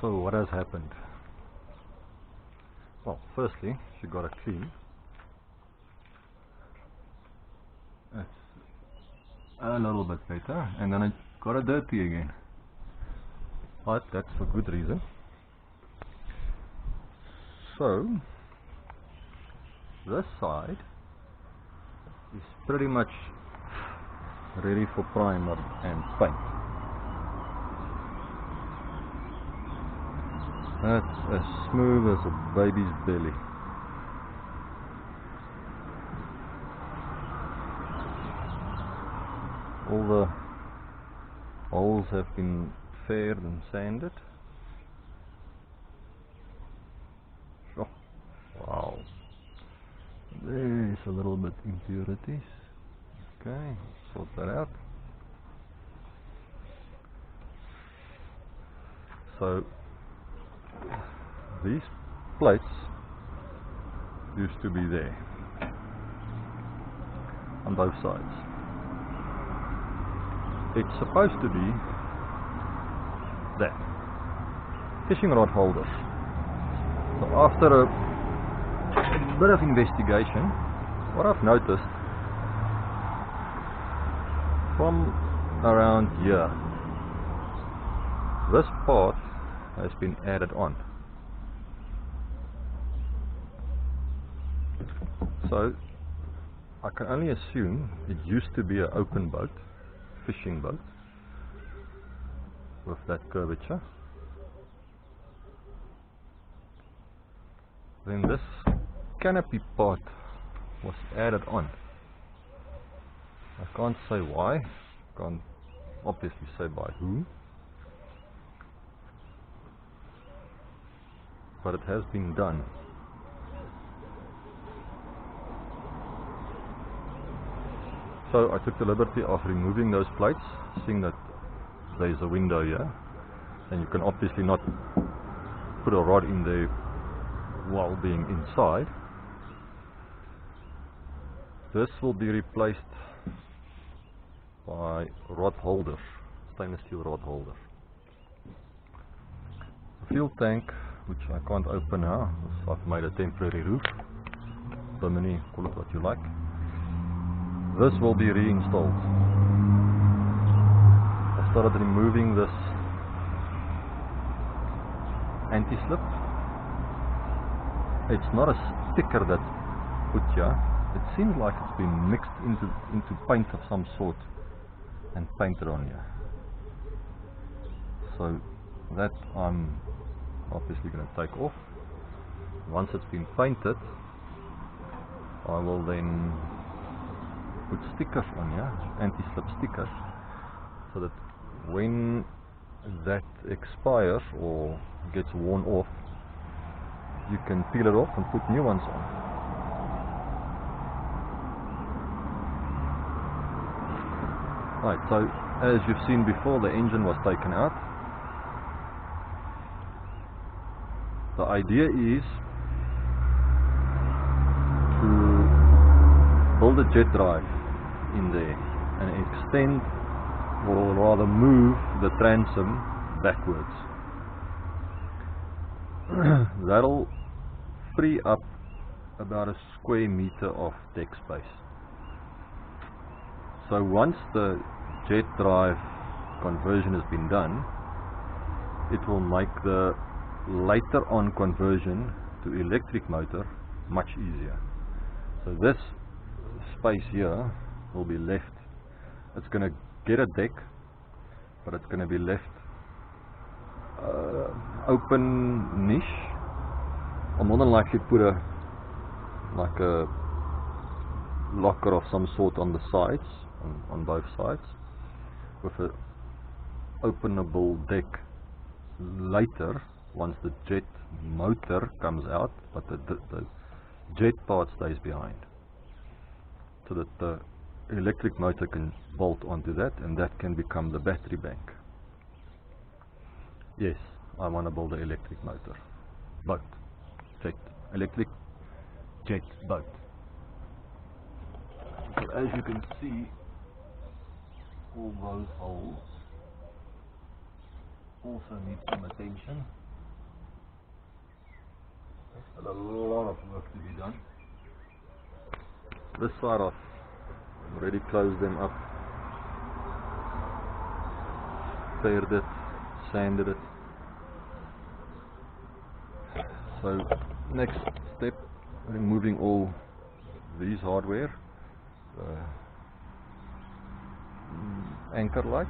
So what has happened? Well, firstly, she got it clean. It's a little bit better, and then it got it dirty again. But that's for good reason. So this side is pretty much ready for primer and paint. That's as smooth as a baby's belly. All the holes have been faired and sanded. Oh, wow. There's a little bit impurities. Okay, sort that out. So these plates used to be there on both sides. It's supposed to be that fishing rod holders. So after a bit of investigation, what I've noticed from around here, this part has been added on. So I can only assume it used to be an open boat, fishing boat, with that curvature. Then this canopy part was added on. I can't say why, can't obviously say by who, but it has been done. So I took the liberty of removing those plates, seeing that there is a window here, and you can obviously not put a rod in there while being inside. This will be replaced by rod holders, stainless steel rod holders. The fuel tank, which I can't open now, I've made a temporary roof, bimini, call it what you like. This will be reinstalled. I started removing this anti-slip. It's not a sticker that's put here. It seems like it's been mixed into paint of some sort and painted on here. So that I'm obviously going to take off. Once it's been painted, I will then put stickers on here, anti-slip stickers, so that when that expires or gets worn off, you can peel it off and put new ones on. Right, so as you've seen before, the engine was taken out. The idea is to build a jet drive in there and extend, or rather move, the transom backwards. That'll free up about a square meter of deck space. So once the jet drive conversion has been done, it will make the later on conversion to electric motor much easier. So this space here will be left. It's going to get a deck, but it's going to be left open niche. I'll more than likely put a locker of some sort on the sides, on both sides, with a openable deck later once the jet motor comes out, but the jet part stays behind, so that the electric motor can bolt onto that, and that can become the battery bank. Yes, I want to build an electric motor boat, electric jet boat. So as you can see, all those holes also need some attention. But a lot of work to be done. This side I've already closed them up, paired it, sanded it. So next step, removing all these hardware, anchor light,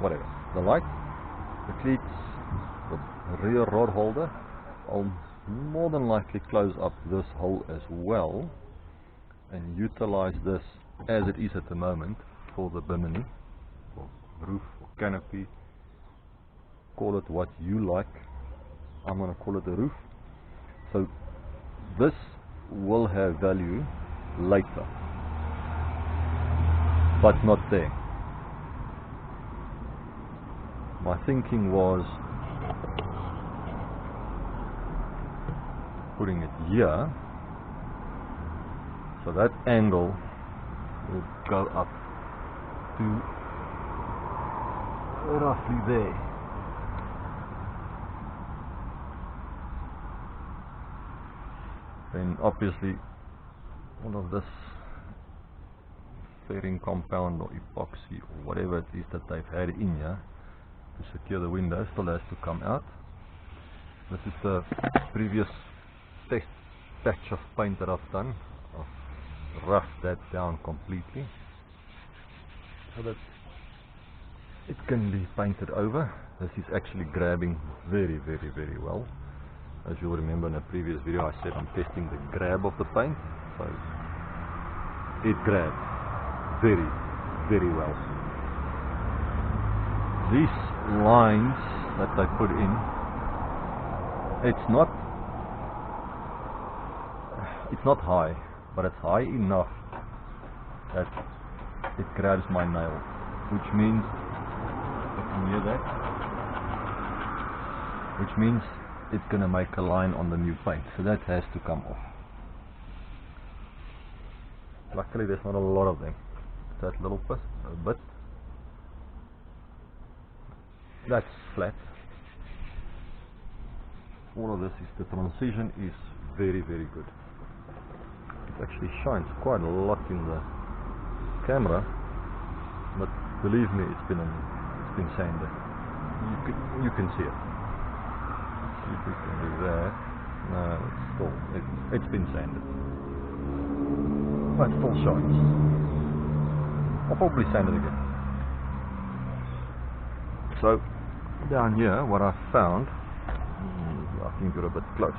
whatever, the light, the cleats, the rear rod holder. I'll more than likely close up this hole as well and utilize this as it is at the moment for the bimini, or roof or canopy, call it what you like. I'm going to call it a roof. So this will have value later, but not there. My thinking was putting it here, so that angle will go up to roughly there. Then obviously all of this fairing compound or epoxy or whatever it is that they've had in here to secure the window still has to come out. This is the previous test patch of paint that I've done. I've roughed that down completely so that it can be painted over. This is actually grabbing very well. As you'll remember in a previous video, I said I'm testing the grab of the paint, so it grabs very well. These lines that I put in, it's not high, but it's high enough that it grabs my nail, which means, you can hear that, which means it's going to make a line on the new paint, so that has to come off. Luckily there's not a lot of them. That little bit, that's flat. All of this is, the transition is very good. It actually shines quite a lot in the camera, but believe me, it's been sanded. You can see it. See if we can do that. No, it's been sanded, but it still shines. I'll probably sand it again. So down here, what I found, I think you're a bit close.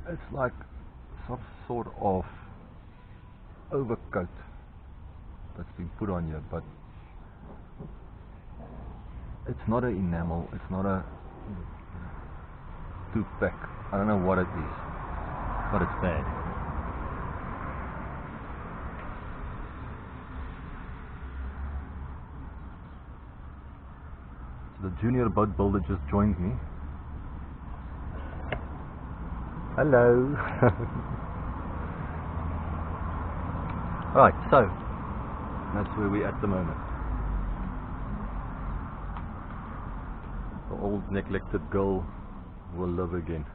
It's like some sort of overcoat that's been put on here, but it's not an enamel, it's not a toothpick, I don't know what it is, but it's bad. So the junior boat builder just joined me. Hello. Right, so that's where we're at the moment. The old neglected girl will live again.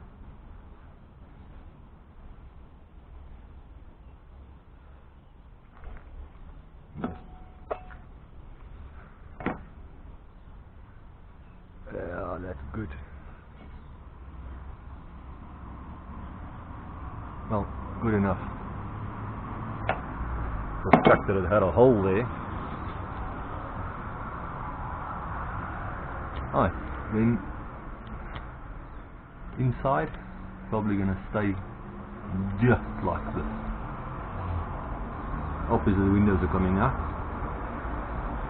Yeah, that's good. Well, good enough. The fact that it had a hole there. Alright, then inside, probably going to stay just like this. Obviously the windows are coming out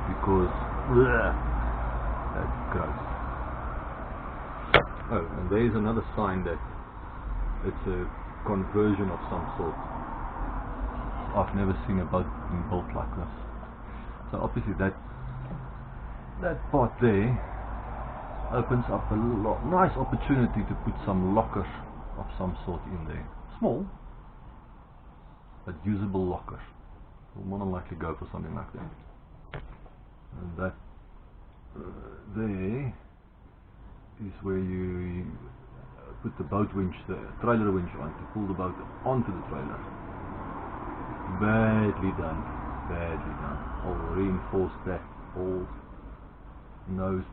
because that's gross. Oh, and there's another sign that it's a conversion of some sort. I've never seen a boat being built like this. So obviously that part there opens up a nice opportunity to put some lockers of some sort in there. Small, but usable lockers. We'll more than likely go for something like that. And that there is where you put the boat winch, the trailer winch on to pull the boat onto the trailer. Badly done, badly done. I'll reinforce that whole nose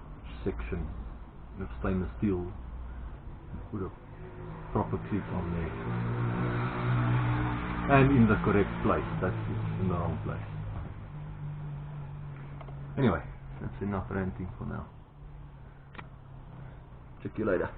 section of stainless steel and put a proper clip on there. And in the correct place, that's in the wrong place. Anyway, that's enough ranting for now. Check you later.